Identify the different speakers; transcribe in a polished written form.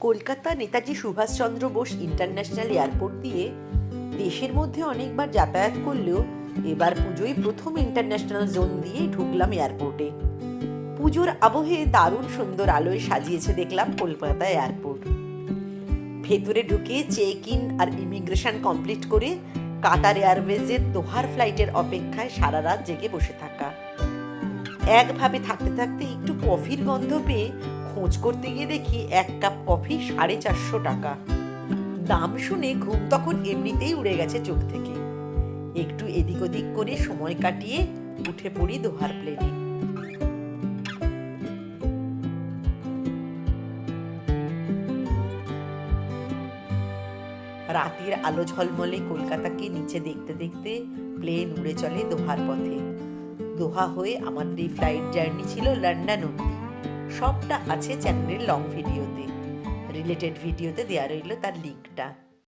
Speaker 1: Kolkata Netaji Subhash Chandra Bose international airport দিয়ে দেশের মধ্যে অনেকবার যাতায়াত করলেও এবার পুজোয় প্রথম ইন্টারন্যাশনাল জোন দিয়ে ঢুকলাম এয়ারপোর্টে। পুজোর আবহে দারুণ সুন্দর আলোয় সাজিয়েছে দেখলাম কলকাতা এয়ারপোর্ট। ভেতরে ঢুকে চেক ইন আর ইমিগ্রেশন কমপ্লিট করে কাতার এয়ারওয়েজের দোহার ফ্লাইটের অপেক্ষায় সারা রাত জেগে বসে থাকা। একভাবে থাকতে থাকতে একটু কফির গন্ধ পেয়ে খোঁজ করতে গিয়ে দেখি 1 কাপ কফি 450 টাকা। দাম শুনে ঘুম তখন এমনিতেই উড়ে গেছে চোখ থেকে। একটু এদিক ওদিক করে সময় কাটিয়ে উঠে পড়ি দোহার প্লেনে। রাতের আলো ঝলমলে কলকাতাকে নিচে দেখতে দেখতে প্লেন উড়ে চলে দোহার পথে। দোহা হয়ে আমাদের এই ফ্লাইট জার্নি ছিল লন্ডন অব্দি। সবটা আছে চ্যানেলের লং ভিডিওতে। রিলেটেড ভিডিওতে দেওয়া রইল তার লিঙ্কটা।